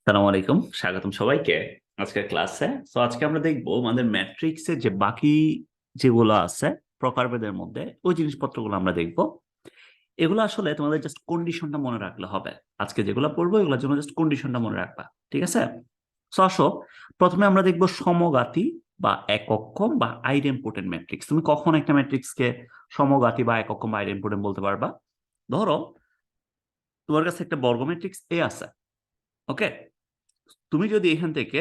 সালাম আলাইকুম, স্বাগতম সবাইকে আজকের ক্লাসে। তো আজকে আমরা দেখবো আমাদের ম্যাট্রিক্সের যে বাকি যেগুলো আছে প্রকারভেদের মধ্যে ওই জিনিসপত্রগুলো আমরা দেখবো। এগুলো আসলে তোমাদের জাস্ট কন্ডিশনটা মনে রাখলে হবে। আজকে যেগুলো পড়বো এগুলোর জন্য জাস্ট কন্ডিশনটা মনে রাখবা, ঠিক আছে? তো আসো, প্রথমে আমরা দেখবো সমঘাতী বা একক্ষম বা আইডেম্পোটেন্ট ম্যাট্রিক্স। তুমি কখন একটা ম্যাট্রিক্সকে সমঘাতী বা একক্ষম বা আইডেম্পোটেন্ট বলতে পারবা? ধরো তোমার কাছে একটা বর্গ ম্যাট্রিক্স এ আছে, ওকে? তুমি যদি এখান থেকে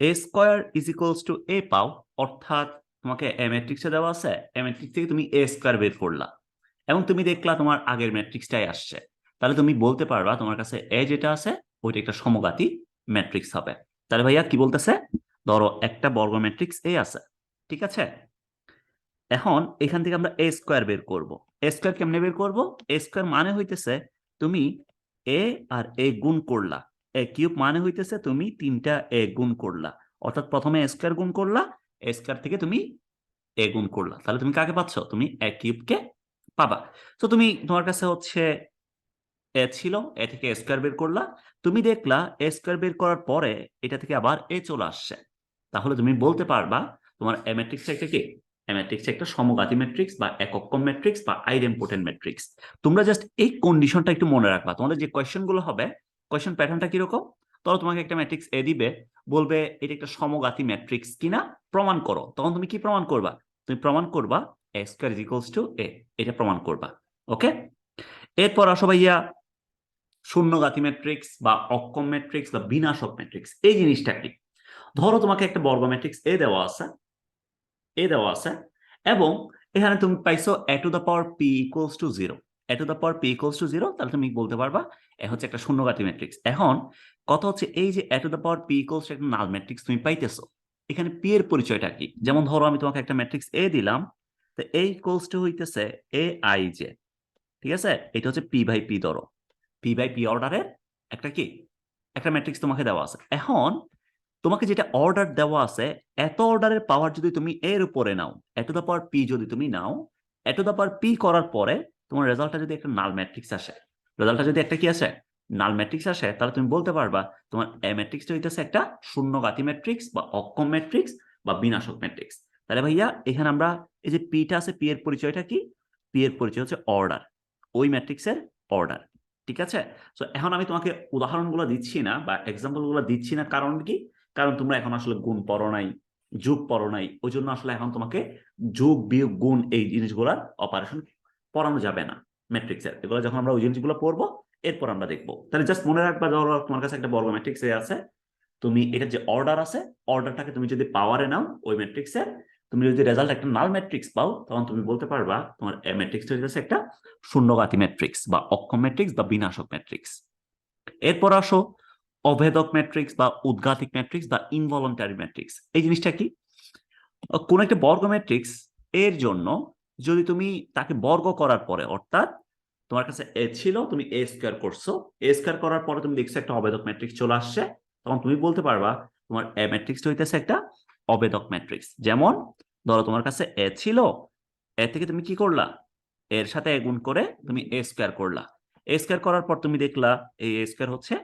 এ স্কোয়ার ইজ ইকুয়ালস টু এ পাও, অর্থাৎ তোমাকে এ ম্যাট্রিক্সে দেওয়া আছে, এ ম্যাট্রিক্স থেকে তুমি এ স্কোয়ার বের করলা এবং তুমি দেখলা তোমার আগের ম্যাট্রিক্সটাই আসছে, তাহলে তুমি বলতে পারবা তোমার কাছে এ যেটা আছে ওইটা একটা সমঘাতী ম্যাট্রিক্স হবে। তাহলে ভাইয়া কি বলতেছে? ধরো একটা বর্গ ম্যাট্রিক্স এ আছে, ঠিক আছে? এখন এখান থেকে আমরা এ স্কোয়ার বের করব। এ স্কোয়ার কেমনে বের করব? এ স্কোয়ার মানে হইতেছে তুমি এ আর এ গুণ করলা, এ কিউব মানে হইতেছে তুমি তিনটা এ গুণ করলা, অর্থাৎ প্রথমে এ স্কোয়ার গুণ করলা, এ স্কোয়ার থেকে তুমি এ গুণ করলা, তাহলে তুমি কাকে পাচ্ছ? তুমি এ কিউবকে পাবা। তো তুমি তোমার কাছে হচ্ছে এ ছিল, এ থেকে এ স্কোয়ার বের করলা, তুমি দেখলা এ স্কোয়ার বের করার পরে এটা থেকে আবার এ চলে আসছে, তাহলে তুমি বলতে পারবা তোমার এ ম্যাট্রিক্স একটা কি? এ ম্যাট্রিক্স একটা সমঘাতী ম্যাট্রিক্স বা একক্ষম ম্যাট্রিক্স বা আইডেম্পোটেন্ট ম্যাট্রিক্স। তোমরা জাস্ট এই কন্ডিশনটা একটু মনে রাখবা। তোমাদের যে কোয়েশ্চেন গুলো হবে, কোয়েশ্চেন প্যাটার্নটা কিরকম? ধরো তোমাকে একটা ম্যাট্রিক্স এ দিবে, বলবে এটা একটা সমঘাতী ম্যাট্রিক্স কিনা প্রমাণ করো। তখন তুমি কি প্রমাণ করবা? তুমি প্রমাণ করবা A square is equals to এ, এটা প্রমাণ করবা। ওকে, এরপর আসো ভাইয়া শূন্যঘাতী ম্যাট্রিক্স বা অক্ষম ম্যাট্রিক্স বা বিনাশক ম্যাট্রিক্স। এই জিনিসটা কি? ধরো তোমাকে একটা বর্গ ম্যাট্রিক্স এ দেওয়া আছে, এ দেওয়া আছে এবং এখানে তুমি পাইছো A to the power P equals to zero, A to the power P equals to zero, তাহলে তুমি বলতে পারবা এ হচ্ছে একটা শূন্যঘাতী ম্যাট্রিক্স। এখন কথা হচ্ছে এই যে A to the power P equals to একটা নাল ম্যাট্রিক্স তুমি পাইতেছো, এখানে পি এর পরিচয়টা কি? যেমন ধরো আমি তোমাকে একটা ম্যাট্রিক্স এ দিলাম, তো এ ইকুয়ালস টু হইতেছে এ আই জে, ঠিক আছে? এটা হচ্ছে পি বাই পি, ধরো পি বাই পি অর্ডারের একটা কি, একটা ম্যাট্রিক্স তোমাকে দেওয়া আছে। এখন তোমাকে যেটা অর্ডার দেওয়া আছে, এত অর্ডারের পাওয়ার যদি তুমি এর উপরে নাও, এ টু দা পাওয়ার পি যদি তুমি নাও, এ টু দা পাওয়ার পি করার পরে তোমার রেজাল্টটা যদি একটা নাল ম্যাট্রিক্স আসে, রেজাল্টটা যদি একটা কি আসে, নাল ম্যাট্রিক্স আসে, তাহলে তুমি বলতে পারবা তোমার এ ম্যাট্রিক্সটা হইতেছে একটা শূন্যঘাতী ম্যাট্রিক্স বা অক্ষম ম্যাট্রিক্স বা বিনাশক ম্যাট্রিক্স। তাহলে ভাইয়া এখানে আমরা এই যে পিটা আছে, পি এর পরিচয়টা কি? পি এর পরিচয় হচ্ছে অর্ডার, ওই ম্যাট্রিক্সের অর্ডার, ঠিক আছে? তো এখন আমি তোমাকে উদাহরণগুলো দিচ্ছি না বা এক্সাম্পল গুলো দিচ্ছি না, কারণ কি? কারণ তোমরা এখন আসলে গুণ পড়ো নাই, যোগ পড়ো নাই, ওই জন্য আসলে এখন তোমাকে যোগ বিয়োগ গুণ এই জিনিসগুলার অপারেশন পড়ানো যাবে না ম্যাট্রিক্সের। এগুলো যখন আমরা ওই জিনিসগুলো পড়বো এরপর আমরা দেখবো। তাহলে জাস্ট মনে রাখবা, ধরো তোমার কাছে একটা বর্গ ম্যাট্রিক্স এ আছে, তুমি এটা যে অর্ডার আছে, অর্ডারটাকে তুমি যদি পাওয়ারে নাও ওই ম্যাট্রিক্সের, তুমি যদি রেজাল্ট একটা নাল ম্যাট্রিক্স পাও, তখন তুমি বলতে পারবা তোমার এ ম্যাট্রিক্সটা হচ্ছে একটা শূন্যঘাতী ম্যাট্রিক্স বা অক্ষম ম্যাট্রিক্স বা বিনাশক ম্যাট্রিক্স। এরপর আসো অভেদক ম্যাট্রিক্স বা উদ্ঘাতিক ম্যাট্রিক্স বা ইনভলন্টারি ম্যাট্রিক্স। এই জিনিসটা কি? কোন একটা বর্গ ম্যাট্রিক্স এর জন্য যদি তুমি তাকে বর্গ করার পরে, অর্থাৎ তোমার কাছে এ ছিল, তুমি এ স্কোয়ার করছো, এ স্কোয়ার করার পরে তুমি দেখছো একটা অভেদক ম্যাট্রিক্স চলে আসছে, তখন তুমি বলতে পারবা তোমার এ ম্যাট্রিক্সটা হইতেছে একটা অভেদক ম্যাট্রিক্স। যেমন ধরো তোমার কাছে এ ছিল, এ থেকে তুমি কি করলা, এর সাথে এ গুণ করে তুমি এ স্কোয়ার করলা, এ স্কোয়ার করার পর তুমি দেখলা এই এ স্কোয়ার হচ্ছে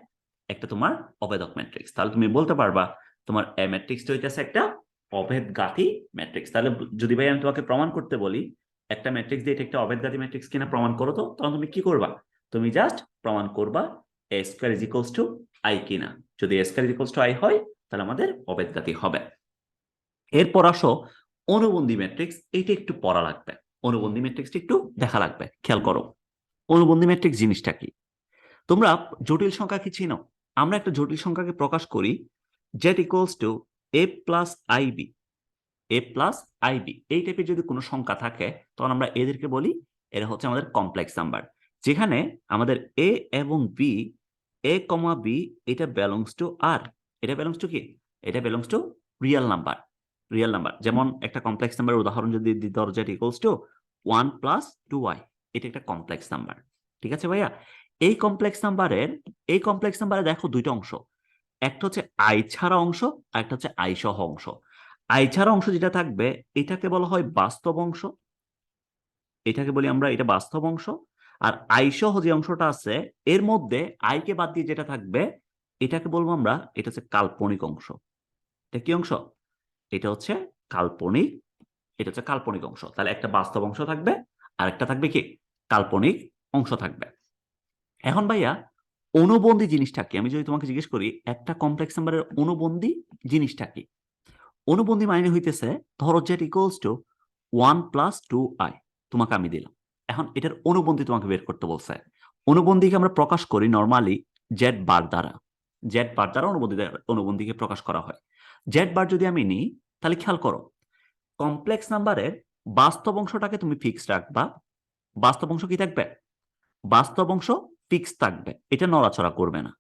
একটা তোমার অভেদক ম্যাট্রিক্স, তাহলে তুমি বলতে পারবা তোমার এ ম্যাট্রিক্সটা হইতেছে একটা অভেদঘাতী ম্যাট্রিক্স। তাহলে যদি ভাই আমি তোমাকে প্রমাণ করতে বলি একটা ম্যাট্রিক্স দিয়ে এটা একটা অভেদঘাতী ম্যাট্রিক্স কিনা প্রমাণ করো, তো তখন তুমি কি করবা? তুমি জাস্ট প্রমাণ করবা A square is equals to I কিনা। যদি A square is equals to I হয় তাহলে আমাদের অভেদঘাতী হবে। এরপর আসো অনুবন্ধী ম্যাট্রিক্স, এইটা একটু পড়া লাগবে, অনুবন্ধী ম্যাট্রিক্সটা একটু দেখা লাগবে, খেয়াল করো অনুবন্ধী ম্যাট্রিক্স জিনিসটা কি। তোমরা জটিল সংখ্যা কি চিনো? আমরা একটা জটিল সংখ্যাকে প্রকাশ করি Z equals to A plus i b, A plus i b, এই টাইপের যদি কোনো সংখ্যা থাকে তখন আমরা এদেরকে বলি এরা হচ্ছে আমাদের কমপ্লেক্স নাম্বার, যেখানে আমাদের এ এবং বি, এ কমা বি, এটা বিলংস টু আর, এটা বিলংস টু কি, এটা belongs to real number, real number. যেমন একটা কমপ্লেক্স নাম্বারের উদাহরণ যদি দিই, ধরো যেটা ইকুয়ালস টু 1 + 2y, এটা একটা কমপ্লেক্স নাম্বার, ঠিক আছে ভাইয়া? এই কমপ্লেক্স নাম্বারের, এই কমপ্লেক্স নাম্বারে দেখো দুইটা অংশ, একটা হচ্ছে আই ছাড়া অংশ আর একটা হচ্ছে আই সহ অংশ। আই ছাড়া অংশ যেটা থাকবে এটাকে বলা হয় বাস্তব অংশ, এটাকে বলি আমরা এটা বাস্তব অংশ। আর আই সহ যে অংশটা আছে এর মধ্যে আই কে বাদ দিয়ে যেটা থাকবে এটাকে বলবো আমরা, এটা হচ্ছে কাল্পনিক অংশ। এটা কি অংশ? এটা হচ্ছে কাল্পনিক, এটা হচ্ছে কাল্পনিক অংশ। তাহলে একটা বাস্তব অংশ থাকবে আর একটা থাকবে কি কাল্পনিক অংশ থাকবে। এখন ভাইয়া অনুবন্ধী জিনিসটা কি? আমি যদি তোমাকে জিজ্ঞেস করি একটা কমপ্লেক্স নাম্বারের অনুবন্ধী জিনিসটা কি, অনুবন্ধী মানে হইতেছে ধরো জেড ইকুয়ালস টু 1+2i তোমাকে আমি দিলাম। এখন এটার অনুবন্ধী তোমাকে বের করতে বলছে। অনুবন্ধীকে আমরা প্রকাশ করি নর্মালি জেড বার দ্বারা। জেড বার দ্বারা অনুবন্ধীকে প্রকাশ করা হয়। জেড বার যদি আমি নিই তাহলে খেয়াল করো, কমপ্লেক্স নাম্বারের বাস্তব অংশটাকে তুমি ফিক্স রাখবা। বাস্তব অংশ কি থাকবে? বাস্তব অংশ ফিক্স থাকবে, এটা নড়াচড়া করবে না,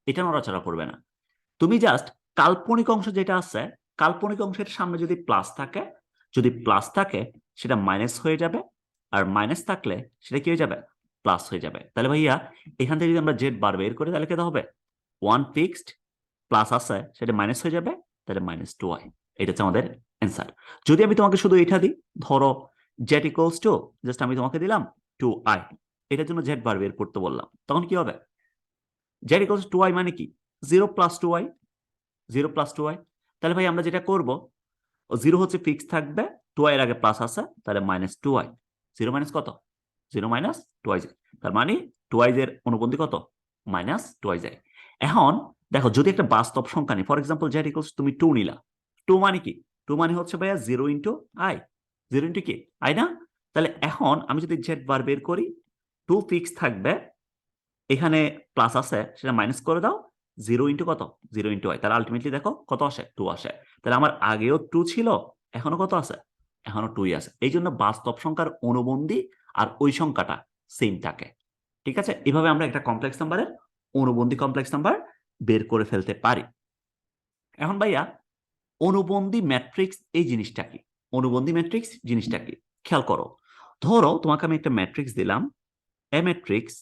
এটা নড়াচড়া করবে না। তুমি জাস্ট কাল্পনিক অংশ যেটা আছে, কাল্পনিক অংশের সামনে যদি প্লাস থাকে, যদি প্লাস থাকে সেটা মাইনাস হয়ে যাবে, আর মাইনাস থাকলে সেটা কি হয়ে যাবে? প্লাস হয়ে যাবে। তাহলে ভাইয়া এখান থেকে যদি আমরা জেড বার বের করি তাহলে কেটে হবে 1 ফিক্সড, প্লাস আছে সেটা মাইনাস হয়ে যাবে, তাহলে -2i। এটা হচ্ছে আমাদের অ্যান্সার। যদি আমি তোমাকে শুধু এটা দিই, ধরো জেড ইকুয়ালস টু, জাস্ট আমি তোমাকে দিলাম 2i, এটার জন্য জেড বার বের করতে বললাম, তখন কি হবে? জেড ইকুয়ালস 2i মানে কি? 0+2i, 0+2i। তাহলে ভাই আমরা যেটা করব, 0 হচ্ছে ফিক্স থাকবে, 2i এর আগে প্লাস আছে, তাহলে -2i। 0 মাইনাস কত? 0 মাইনাস 2i যায়, তার মানে 2i এর অনুবন্ধী কত? -2i যায়। এখন দেখো যদি একটা বাস্তব সংখ্যা নিই, ফর এক্সাম্পল জেড ইকুয়ালস তুমি 2 নিলা, 2 মানে কি? 2 মানে হচ্ছে ভাইয়া 0 ইন্টু আই, 0 ইন্টু কি আই না? তাহলে এখন আমি যদি জেড বার বের করি, 2 ফিক্স থাকবে, এখানে প্লাস আছে সেটা মাইনাস করে দাও, 0 ইন্টু কত? 0 ইন্টু আই, তাহলে আলটিমেটলি দেখো কত আসে? 2 আসে। তাহলে আমার আগেও 2 ছিল, এখনো কত আছে? এখনো 2ই আছে। এই জন্য বাস্তব সংখ্যার অনুবন্ধী আর ওই সংখ্যাটা সেম থাকে। ঠিক আছে, এভাবে আমরা একটা কমপ্লেক্স নাম্বারের অনুবন্ধী কমপ্লেক্স নাম্বার বের করে ফেলতে পারি। এখন ভাইয়া অনুবন্ধী ম্যাট্রিক্স এই জিনিসটা কি? অনুবন্ধী ম্যাট্রিক্স জিনিসটা কি খেয়াল করো। ধরো তোমাকে আমি একটা ম্যাট্রিক্স দিলাম, এ ম্যাট্রিক্স,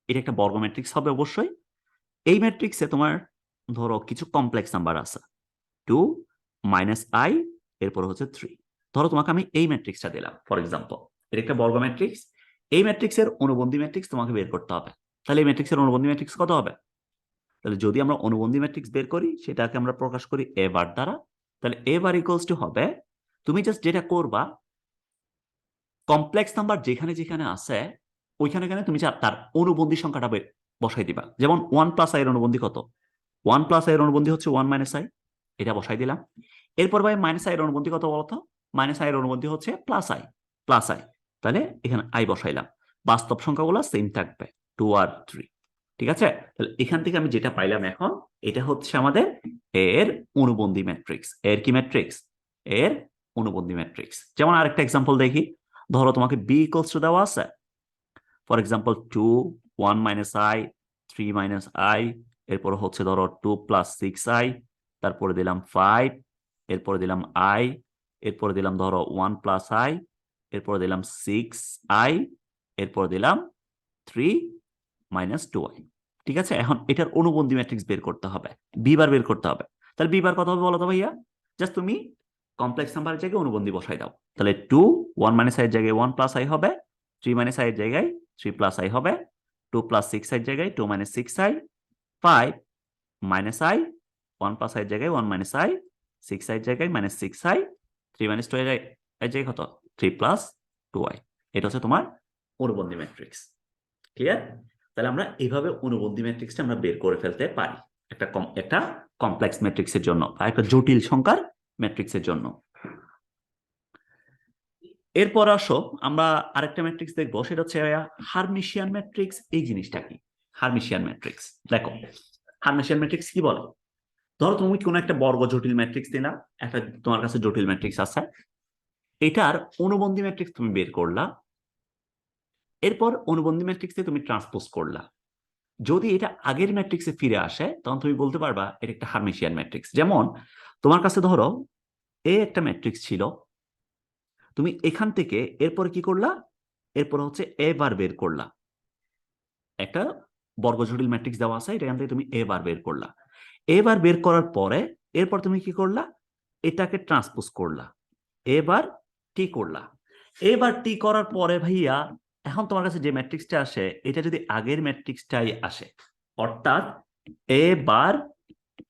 এটা একটা বর্গ ম্যাট্রিক্স হবে অবশ্যই। এই ম্যাট্রিক্সে তোমার ধরো কিছু কমপ্লেক্স নাম্বার আছে, 2 -i, এরপর হচ্ছে 3। ধরো তোমাকে আমি এই ম্যাট্রিক্সটা দিলাম ফর এক্সাম্পল, এটা একটা বর্গ ম্যাট্রিক্স। এই ম্যাট্রিক্সের অনুবন্ধী ম্যাট্রিক্স তোমাকে বের করতে হবে। তাহলে এই ম্যাট্রিক্সের অনুবন্ধী ম্যাট্রিক্স কত হবে? তাহলে যদি আমরা অনুবন্ধী ম্যাট্রিক্স বের করি সেটাকে আমরা প্রকাশ করি এ বার দ্বারা। তাহলে এ বার ইকুয়ালস টু হবে, তুমি জাস্ট যেটা করবা, কমপ্লেক্স নাম্বার যেখানে যেখানে আছে ওইখানে তুমি তার অনুবন্ধী সংখ্যাটা বসাই দিবা। যেমন 1+i এর অনুবন্ধী কত? 1+i এর অনুবন্ধী হচ্ছে 1 - i, এটা বসাই দিলাম। এরপর ভাই -i এর অনুবন্ধী কত বলতো? -i এর অনুবন্ধী হচ্ছে +i। তাহলে এখানে আই বসাইলাম। বাস্তব সংখ্যাগুলো সেম থাকবে, 2 আর 3। ঠিক আছে, তাহলে এখান থেকে আমি যেটা পাইলাম এখন, এটা হচ্ছে আমাদের এর অনুবন্ধী ম্যাট্রিক্স। এর কি ম্যাট্রিক্স? এর অনুবন্ধী ম্যাট্রিক্স। যেমন আরেকটা এক্সাম্পল দেখি, ধরো তোমাকে বি ইকুয়ালস টু দেওয়া আছে, ফর এক্সাম্পল 2, 1 - i, 3 - i, এরপর হচ্ছে ধরো 2+6i, তারপরে দিলাম 5, এরপরে দিলাম i, এরপরে দিলাম ধরো 1+i, এরপরে দিলাম 6i, এরপর দিলাম 3 - 2i। ঠিক আছে, এখন এটার অনুবন্ধী ম্যাট্রিক্স বের করতে হবে, বি বার বের করতে হবে। তাহলে বি বার কত হবে বলো তো ভাইয়া? জাস্ট তুমি কমপ্লেক্স নাম্বারের জায়গায় অনুবন্ধী বসাই দাও। তাহলে 2, 1 - i এর জায়গায় 1+i হবে, 3 - i এর জায়গায় 3+i হবে, 2+6i এর জায়গায় 2 - 6i, 5 - i, 1+i এর জায়গায় 1 - i, 6i এর জায়গায় -6i, 3 - 2i এর জায়গায় কত? 3+2i। এটা হচ্ছে তোমার অনুবন্ধী ম্যাট্রিক্স। ক্লিয়ার? তাহলে আমরা এইভাবে অনুবন্ধী ম্যাট্রিক্সটা আমরা বের করে ফেলতে পারি একটা কমপ্লেক্স ম্যাট্রিক্সের জন্য বা একটা জটিল সংখ্যার ম্যাট্রিক্সের জন্য। এরপর আসো আমরা আরেকটা ম্যাট্রিক্স দেখবো, সেটা হচ্ছে হার্মিশিয়ান ম্যাট্রিক্স। এই জিনিসটা কি? হার্মিশিয়ান ম্যাট্রিক্স দেখো, হার্মিশিয়ান ম্যাট্রিক্স কি বলে? ধরো তুমি কোন একটা বর্গ জটিল ম্যাট্রিক্স দিলা, একটা তোমার কাছে জটিল ম্যাট্রিক্স আছে, এটার অনুবন্ধী ম্যাট্রিক্স তুমি বের করলা, এরপর অনুবন্ধী ম্যাট্রিক্সে তুমি ট্রান্সপোজ করলা। যদি এটা আগের ম্যাট্রিক্সে ফিরে আসে তখন তুমি বলতে পারবা এটা একটা হার্মিশিয়ান ম্যাট্রিক্স। যেমন তোমার কাছে ধরো এ একটা ম্যাট্রিক্স ছিল, তুমি এখান থেকে এরপর কি করলা? এরপর হচ্ছে এ বার বের করলা। একটা বর্গ জটিল ম্যাট্রিক্স দেওয়া আছে, এখান থেকে তুমি এ বার বের করলা। এ বার বের করার পরে এরপর তুমি কি করলা? এটাকে ট্রান্সপোজ করলা, এবার টি করলা। এবার টি করার পরে ভাইয়া এখন তোমার কাছে যে ম্যাট্রিক্সটা আসে এটা যদি আগের ম্যাট্রিক্সটাই আসে, অর্থাৎ এ বার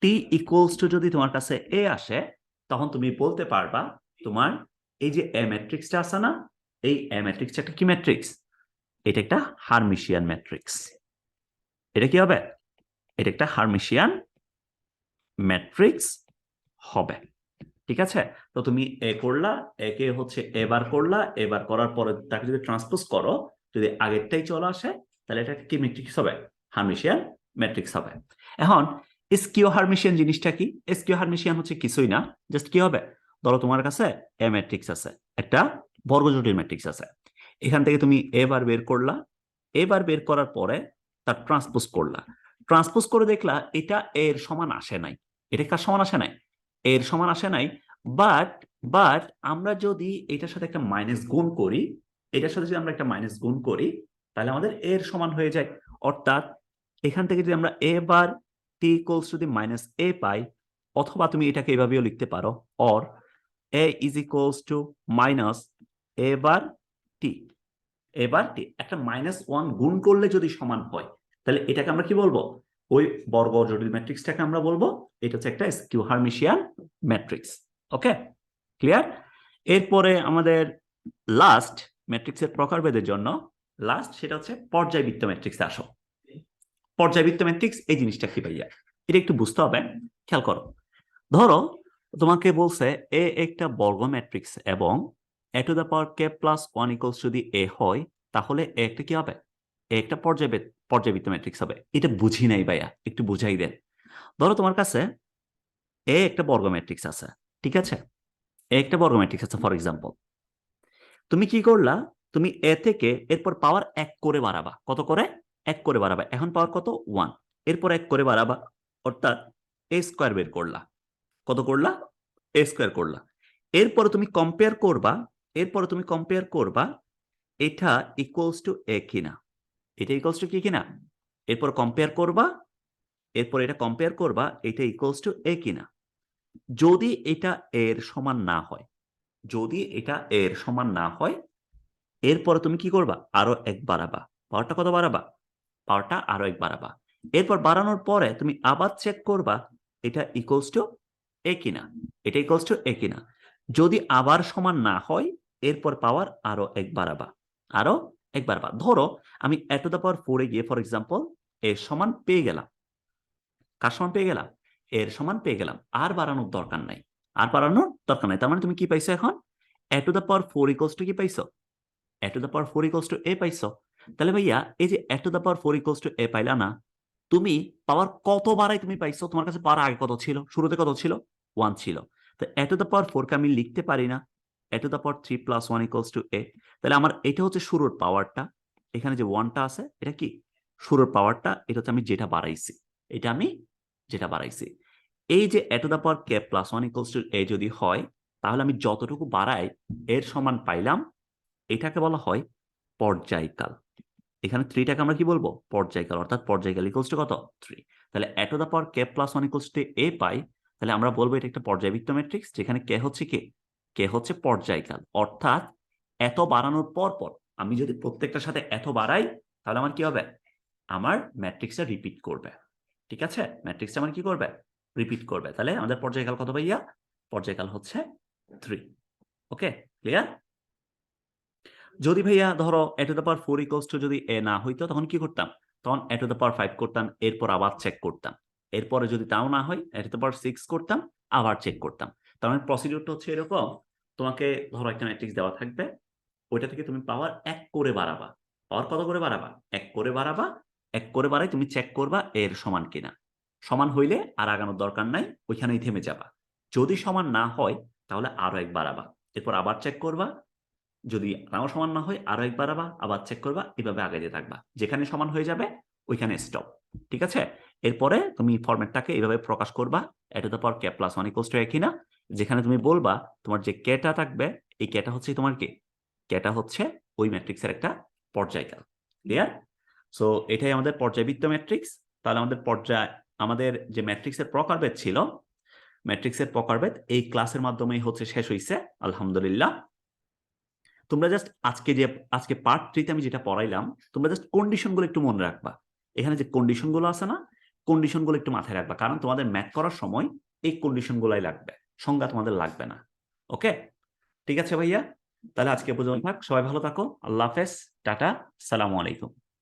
টি ইকুয়ালস টু যদি তোমার কাছে এ আসে, তখন তুমি বলতে পারবা তোমার এই যে এ ম্যাট্রিক্সটা আছে না, এই এ ম্যাট্রিক্সটা একটা কি ম্যাট্রিক্স? এটা একটা হার্মিশিয়ান ম্যাট্রিক্স। এটা কি হবে? এটা একটা হার্মিশিয়ান ম্যাট্রিক্স হবে। ঠিক আছে? তো তুমি এ করলা, একে হচ্ছে এবার করলা, এবার করার পরে তাকে যদি ট্রান্সপোজ করো, যদি আগেরটাই চলে আসে, তাহলে এটা কি ম্যাট্রিক্স হবে? হার্মিশিয়ান ম্যাট্রিক্স হবে। এখন স্কিউ হার্মিশিয়ান জিনিসটা কি? স্কিউ হার্মিশিয়ান হচ্ছে কিছুই না, জাস্ট কি হবে, ধরো তোমার কাছে এ ম্যাট্রিক্স আছে, একটা বর্গজটিল ম্যাট্রিক্স আছে, এখান থেকে তুমি এবার বের করলা, এবার বের করার পরে তার ট্রান্সপোজ করলা, ট্রান্সপোজ করে দেখলা এটা এর সমান আসে নাই। এটা কার সমান আসে নাই? এর সমান আসে নাই। বাট বাট আমরা যদি এটার সাথে একটা মাইনাস গুণ করি, এটার সাথে যদি আমরা একটা মাইনাস গুণ করি, তাহলে আমাদের এর সমান হয়ে যায়। অর্থাৎ এখান থেকে যদি আমরা A bar T equals to the minus A পাই, অথবা তুমি এটাকে এভাবেও লিখতে পারো, or A is equals to minus A bar T. এবার একটা -1 গুণ করলে যদি সমান হয়, তাহলে এটাকে আমরা কি বলবো? ওই বর্গ জটিল ম্যাট্রিক্সটাকে আমরা বলবো এটা হচ্ছে একটা স্কিউ হার্মিশিয়ান ম্যাট্রিক্স। ওকে, ক্লিয়ার? এরপরে আমাদের লাস্ট ম্যাট্রিক্সের প্রকারভেদের জন্য লাস্ট, সেটা হচ্ছে পর্যায়বৃত্ত ম্যাট্রিক্সে আসো। পর্যায়বৃত্ত ম্যাট্রিক্স এই জিনিসটা কি ভাইয়া? এটা একটু বুঝতে হবে, খেয়াল করো। ধরো তোমাকে বলছে এ একটা বর্গ ম্যাট্রিক্স এবং A to the power K plus 1 equals যদি এ হয়, তাহলে এ একটা কি হবে? এ একটা পর্যায়বৃত্ত ম্যাট্রিক্স হবে। এটা বুঝি নাই ভাইয়া, একটু বুঝাই দেন। ধরো তোমার কাছে এ একটা বর্গ ম্যাট্রিক্স আছে, ঠিক আছে? এ একটা বর্গ ম্যাট্রিক্স আছে ফর এক্সাম্পল। তুমি কি করলা, তুমি এ থেকে এরপর পাওয়ার 1 করে বাড়াবা। কত করে? 1 করে বাড়াবা। এখন পাওয়ার কত? 1। এরপর 1 করে বাড়াবা, অর্থাৎ এ স্কোয়ার বের করলা। কত করলা? এ স্কোয়ার করলা। এরপরে তুমি কম্পেয়ার করবা, এরপরে তুমি কম্পেয়ার করবা এটা ইকুয়ালস টু এ কিনা, এটা ইকুয়ালস টু কি কিনা। এরপর কম্পেয়ার করবা, এরপর এটা কম্পেয়ার করবা এটা ইকুয়ালস টু এ কিনা। যদি এটা এর সমান না হয়, যদি এটা এর সমান না হয়, এরপরে তুমি কি করবা? আরো 1 বাড়াবা। পাওয়ারটা কত বাড়াবা? পাওয়ারটা আরো 1 বাড়াবা। এরপর বাড়ানোর পরে তুমি আবার চেক করবা এটা ইকুয়ালস টু এ কিনা, এটা ইকুয়ালস টু এ কিনা। যদি আবার সমান না হয়, এরপর পাওয়ার আরো 1 বাড়াবা, আরো 1 বাড়াবা। ধরো আমি এ টু দ্য পাওয়ার 4 এ গিয়ে ফর এক্সাম্পল এর সমান পেয়ে গেলাম। কার সমান পেয়ে গেলাম? এর সমান পেয়ে গেলাম। আর বাড়ানোর দরকার নাই, আর বাড়ানোর দরকার নাই। তার মানে তুমি কি পাইছো এখন? A to the power 4 equals to কি পাইছো? A to the power 4 equals to A পাইছো। তাহলে ভাইয়া এই যে A to the power 4 equals to A পাইলা না, তুমি পাওয়ার কত বাড়াই তুমি পাইছো? তোমার কাছে পাওয়ার আগে কত ছিল? শুরুতে কত ছিল? 1 ছিল। তো এ টু দ্য পাওয়ার 4 কে আমি লিখতে পারি না A to the power 3 plus 1 equals to A. তাহলে আমার এটা হচ্ছে শুরুর পাওয়ারটা, এখানে যে 1টা আছে এটা কি শুরুর পাওয়ারটা, এটা হচ্ছে আমি যেটা বাড়াইছি, এটা আমি যেটা বাড়াইছি। এই যে A to the power K plus 1 equals to A যদি হয়, তাহলে আমি যতটুকু বাড়াই এর সমান পাইলাম, এটাকে বলা হয় পর্যায়কাল। এখানে 3টাকে আমরা কি বলবো? পর্যায়কাল। অর্থাৎ পর্যায়কাল ইকুয়ালস টু কত? 3। তাহলে A to the power K plus 1 equals to A পাই, তাহলে আমরা বলবো এটা একটা পর্যায়বৃত্ত ম্যাট্রিক্স, যেখানে কে হচ্ছে কে, কে হচ্ছে পর্যায়কাল। অর্থাৎ এত বাড়ানোর পর পর আমি যদি প্রত্যেকটার সাথে এত বাড়াই, তাহলে আমার কি হবে? আমার ম্যাট্রিক্সটা রিপিট করবে। ঠিক আছে? ম্যাট্রিক্সটা আমার কি করবে? রিপিট করবে। তাহলে আমাদের পর্যায়কাল কত ভাইয়া? পর্যায়কাল হচ্ছে 3। Okay, clear? যদি ভাইয়া ধরো A to the power 4 equals to যদি এ না হইতো, তখন কি করতাম? তখন এ টু দ্য পাওয়ার 5 করতাম, এরপর আবার চেক করতাম। এরপরে যদি তাও না হয়, এ টু দ্য পাওয়ার 6 করতাম, আবার চেক করতাম। তার মানে প্রসিডিউরটা হচ্ছে এরকম, তোমাকে ধরো একটা ম্যাট্রিক্স দেওয়া থাকবে, ওইটা থেকে তুমি পাওয়ার 1 করে বাড়াবা। পাওয়ার কত করে বাড়াবা? 1 করে বাড়াবা। 1 করে বাড়াই তুমি চেক করবা এর সমান কিনা। সমান হইলে আর আগানোর দরকার নাই, ওইখানেই থেমে যাবা। যদি সমান না হয়, তাহলে আরো 1 বাড়াবা। এরপর আবার চেক করবা, যদি নাও সমান না হয় আরো 1 বাড়াবা, আবার চেক করবা, এভাবে আগাইতে থাকবা। যেখানে সমান হয়ে যাবে ওইখানে স্টপ। ঠিক আছে? এরপরে তুমি ফরম্যাটটাকে এইভাবে প্রকাশ করবা, A to the power K plus 1 equals to A কিনা। যেখানে তুমি বলবা তোমার যে কেটা থাকবে, এই কেটা হচ্ছে তোমার কি, কেটা হচ্ছে ওই ম্যাট্রিক্সের একটা পর্যায়কাল। ক্লিয়ার? সো এটাই আমাদের পর্যায়বৃত্ত ম্যাট্রিক্স। তাহলে আমাদের যে ম্যাট্রিক্সের প্রকারভেদ ছিল, ম্যাট্রিক্সের প্রকারভেদ এই ক্লাসের মাধ্যমেই হচ্ছে শেষ হইছে, আলহামদুলিল্লাহ। তোমরা জাস্ট আজকে পার্ট 3 তে আমি যেটা পড়াইলাম, তোমরা জাস্ট কন্ডিশনগুলো একটু মনে রাখবা। এখানে যে কন্ডিশনগুলো আছে না, কন্ডিশনগুলো একটু মাথায় রাখবা, কারণ তোমাদের ম্যাথ করার সময় এই কন্ডিশনগুলাই লাগবে, সংজ্ঞা তোমাদের লাগবে না। ওকে, ঠিক আছে ভাইয়া, তাহলে আজকে পর্যন্ত থাক, সবাই ভালো থাকো, আল্লাহ হাফেজ, টাটা, সালামু আলাইকুম।